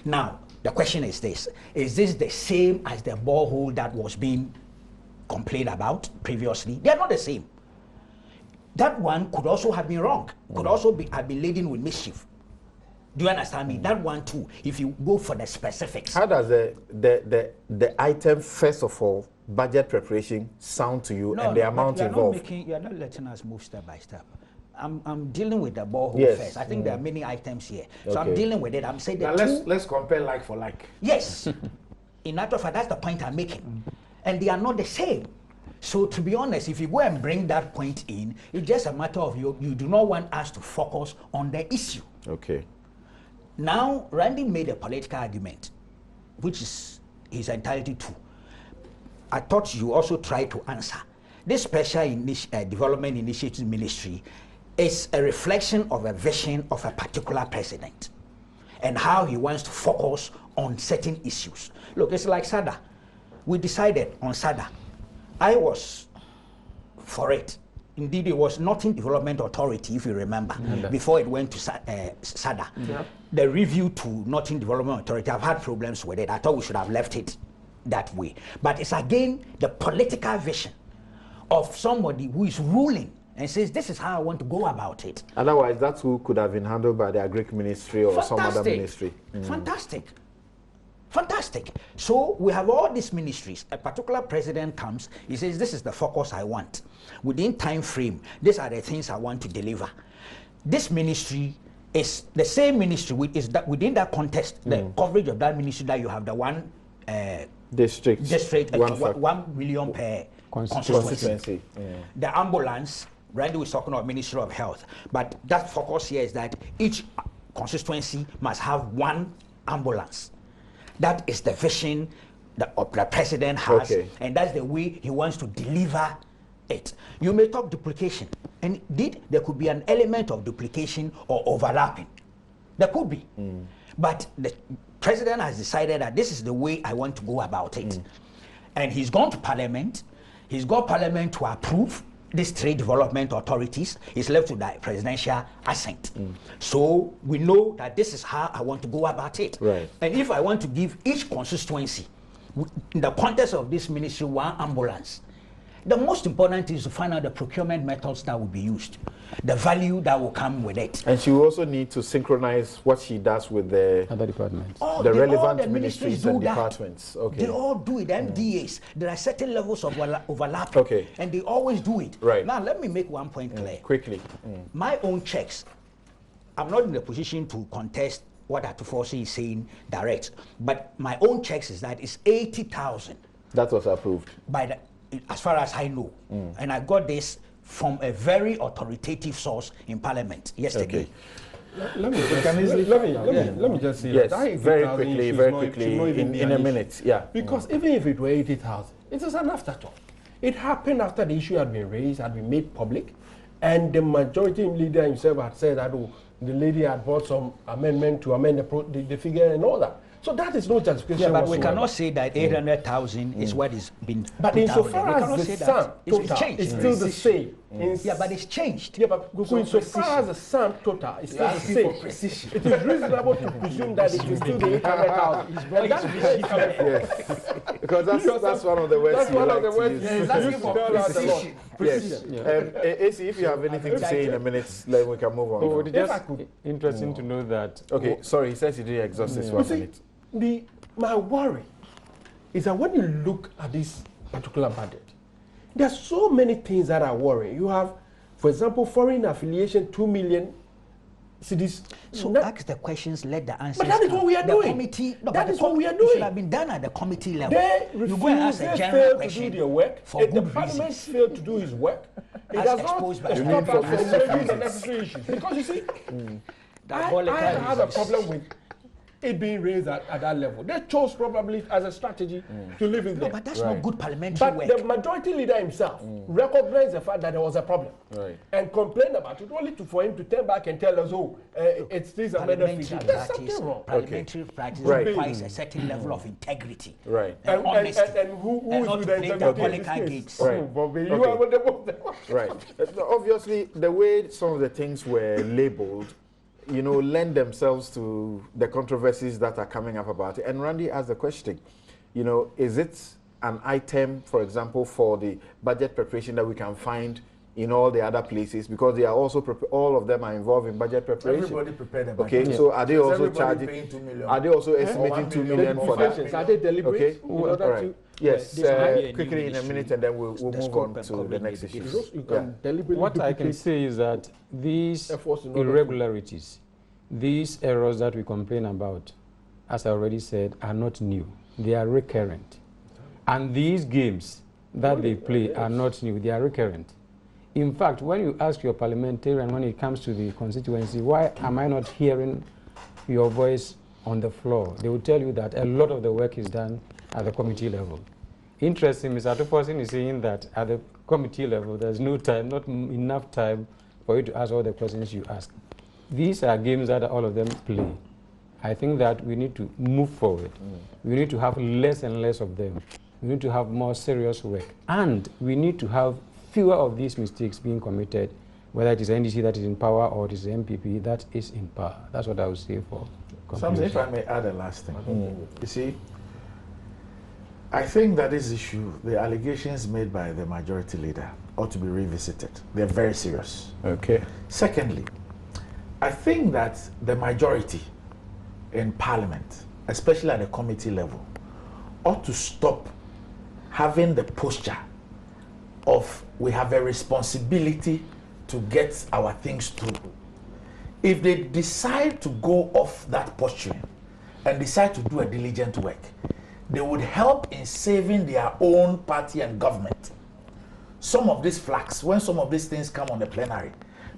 Now, the question is this: is this the same as the borehole that was being complained about previously? They are not the same. That one could also have been wrong, could also have been laden with mischief. Do you understand me? That one too, if you go for the specifics. How does the item, first of all, budget preparation sound to you and the amount involved? You are not letting us move step by step. I'm dealing with the borehole Yes. first. I think there are many items here. So Okay. I'm dealing with it. I'm saying Now the two. let's compare like for like. Yes. In actual fact, that's the point I'm making. And they are not the same. So to be honest, if you go and bring that point in, it's just a matter of you do not want us to focus on the issue. Okay. Now, Randy made a political argument, which is he's entitled to. I thought you also try to answer. This special development initiative ministry is a reflection of a vision of a particular president and how he wants to focus on certain issues. Look, it's like SADA. We decided on SADA. I was for it. Indeed, it was Northern Development Authority, if you remember, before it went to SADA. Yeah. The review to Northern Development Authority, I've had problems with it. I thought we should have left it that way. But it's again the political vision of somebody who is ruling and says, this is how I want to go about it. Otherwise, that's who could have been handled by the Agric Ministry or some other Fantastic. ministry. Fantastic. Fantastic. So we have all these ministries. A particular president comes, he says, this is the focus I want. Within time frame, these are the things I want to deliver. This ministry is the same ministry, within that context, the coverage of that ministry that you have the one District. 1 million per constituency. Constituency. The ambulance, Randy was talking about Ministry of Health, but that focus here is that each constituency must have one ambulance. That is the vision that the president has, Okay. and that's the way he wants to deliver it. You may talk duplication, and indeed there could be an element of duplication or overlapping. There could be, but the president has decided that this is the way I want to go about it, and he's gone to Parliament. He's got Parliament to approve these three development authorities. It's left to the presidential assent. So we know that this is how I want to go about it. Right. And if I want to give each constituency, in the context of this ministry, one ambulance, the most important is to find out the procurement methods that will be used, the value that will come with it. And she will also need to synchronize what she does with the Other departments. All the all relevant the ministries do and that. departments. Okay. They all do it, MDAs. There are certain levels of overlap. Okay. And they always do it. Right. Now, let me make one point clear. Quickly. My own checks, I'm not in a position to contest what Atufosi is saying direct, but my own checks is that it's 80,000 That was approved. by the, as far as I know. And I got this from a very authoritative source in Parliament yesterday. Okay. Let me just say Yes, that that very 80,000 quickly, should very not- quickly, should not even be in an a issue. minute. Yeah. Because even if it were 80,000, it is an afterthought. It happened after the issue had been raised, had been made public, and the majority leader himself had said that, oh, the lady had brought some amendment to amend the figure and all that. So that is no justification. Yeah, but whatsoever. we cannot say that 800,000 is what is been. But put out insofar there. We as cannot the say that. sum It's total changed. is still the same. Yeah, but it's changed. Yeah, but insofar as the sum total is still the same, it is reasonable to presume that it is still the 800,000. And that's where it's coming from. Yes. Because that's one of the words That's you one like of the to words use. you use to spell out a lot. Yes. AC, if you have anything to say in a minute, then we can move on. Oh, now. just interesting to know that. Okay, sorry, he says he didn't exhaust this 1 minute. My worry is that when you look at this particular budget, there are so many things that are worrying. You have, for example, foreign affiliation, 2 million cities. So ask the questions, let the answers. But that is come. what we are The doing. Committee, no, That but is the what we are It doing. should have been done at the committee level. They You go and ask a refuse, they general fail to question do their work. for If the good parliament reasons. failed to do his work, it As does not exposed by stop the us from raising the necessary issues. Because you see, I have a problem with it being raised at that level. They chose probably as a strategy to leave it No, there. but that's not good parliamentary But work. the majority leader himself recognized the fact that there was a problem and complained about it, only for him to turn back and tell us, it's this amendment figure. There's something wrong. Parliamentary practice Right. requires a certain level of integrity. Right. And honesty. And who And is not with to the play integrity in diabolical this games. case? Right. Bobby, you Okay. are with the Right. Obviously, the way some of the things were labeled, lend themselves to the controversies that are coming up about it. And Randy asked the question, is it an item, for example, for the budget preparation that we can find in all the other places? Because they are also, all of them are involved in budget preparation. Everybody prepared a budget. Okay, so are they Is also everybody charging, paying 2 million? are they also Or estimating 1 2 million million for that? Patients, are they deliberate? Okay, in order all right. Yes, This might be a new quickly in a ministry. minute and then we'll The move scope on and to the coverage next may be issue. different. You can deliberately What I can duplicate say is that these efforts in order to- irregularities, these errors that we complain about, as I already said, are not new. They are recurrent. And these games that they play are not new. They are recurrent. In fact, when you ask your parliamentarian when it comes to the constituency, why am I not hearing your voice on the floor? They will tell you that a lot of the work is done at the committee level. Interesting, Mr. Atuposin is saying that at the committee level, there's no time, not enough time for you to ask all the questions you ask. These are games that all of them play. I think that we need to move forward. We need to have less and less of them. We need to have more serious work. And we need to have fewer of these mistakes being committed, whether it is NDC that is in power or it is the MPP that is in power. That's what I would say for Something, if I may add a last thing. You see, I think that this issue, the allegations made by the majority leader, ought to be revisited. They're very serious. Okay. Secondly, I think that the majority in Parliament, especially at the committee level, ought to stop having the posture of we have a responsibility to get our things through. If they decide to go off that posturing and decide to do a diligent work, they would help in saving their own party and government. Some of these flags, when some of these things come on the plenary,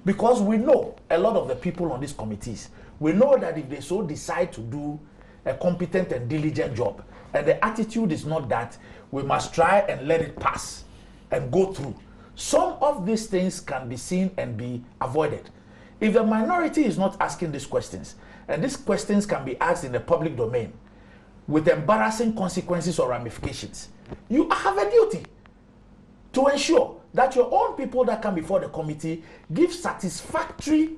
because we know a lot of the people on these committees, we know that if they so decide to do a competent and diligent job, and the attitude is not that we must try and let it pass and go through, some of these things can be seen and be avoided. If the minority is not asking these questions, and these questions can be asked in the public domain with embarrassing consequences or ramifications, you have a duty to ensure that your own people that come before the committee give satisfactory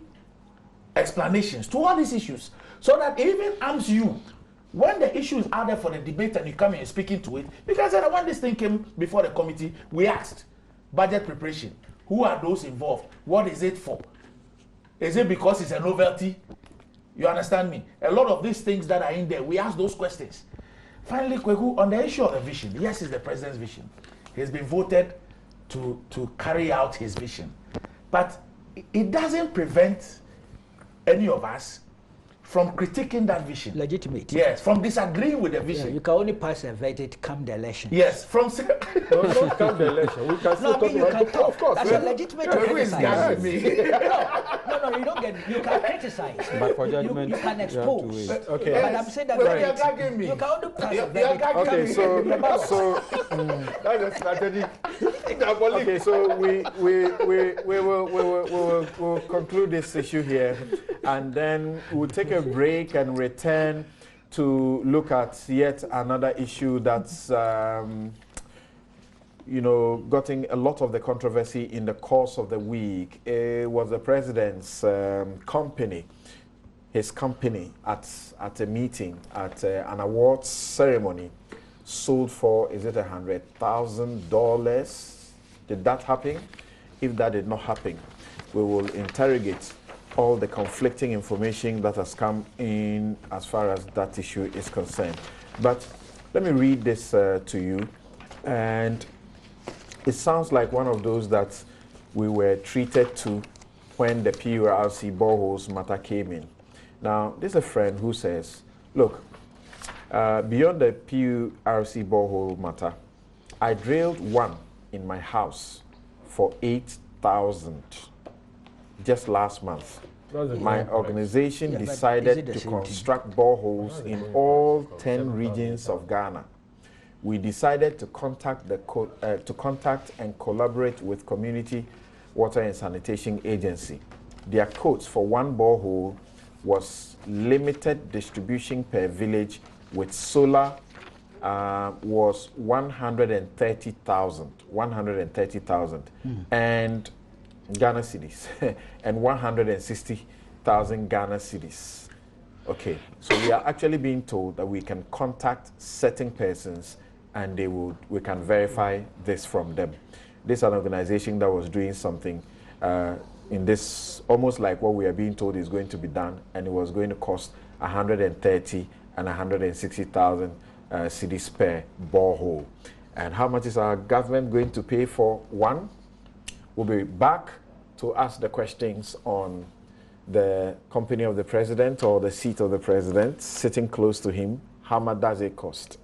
explanations to all these issues, so that it even arms you when the issue is out there for the debate and you come in and speaking to it. Because when this thing came before the committee, we asked budget preparation, who are those involved, what is it for? Is it because it's a novelty? You understand me? A lot of these things that are in there, we ask those questions. Finally, Kweku, on the issue of the vision, yes, it's the president's vision. He's been voted to carry out his vision. But it doesn't prevent any of us from critiquing that vision. Legitimate. Yes, from disagreeing with the Yeah, vision. you can only pass a verdict come the election. Yes, from No, not come the election. We can still No, I mean, you talk can about talk. Of course. That's a legitimate to who is criticize. gagging me? No, you don't get. You can criticize. But for judgment, you can you have to expose. wait. Okay. But I'm saying that Well, you're gagging me. you can only pass a You're verdict. gagging Okay, me. so That's a strategic. okay, so we'll conclude this issue here, and then we'll take a break and return to look at yet another issue that's gotten a lot of the controversy in the course of the week. It was the president's company, his company at a meeting, at an awards ceremony, sold for, is it $100,000? Did that happen? If that did not happen, we will interrogate all the conflicting information that has come in as far as that issue is concerned. But let me read this to you, and it sounds like one of those that we were treated to when the PURC boreholes matter came in. Now, there's a friend who says, look, beyond the PURC borehole matter, I drilled one in my house for 8,000 just last month. My organization decided to construct boreholes in all 10 regions of Ghana. We decided to contact and collaborate with Community Water and Sanitation Agency. Their quotes for one borehole was limited distribution per village with solar was 130,000 and Ghana cedis and 160,000 Ghana cedis. Okay, so we are actually being told that we can contact certain persons and we can verify this from them. This is an organization that was doing something in this, almost like what we are being told is going to be done, and it was going to cost 130 and 160,000 cedis per borehole. And how much is our government going to pay for one? We'll be back to ask the questions on the company of the president or the seat of the president, sitting close to him. How much does it cost?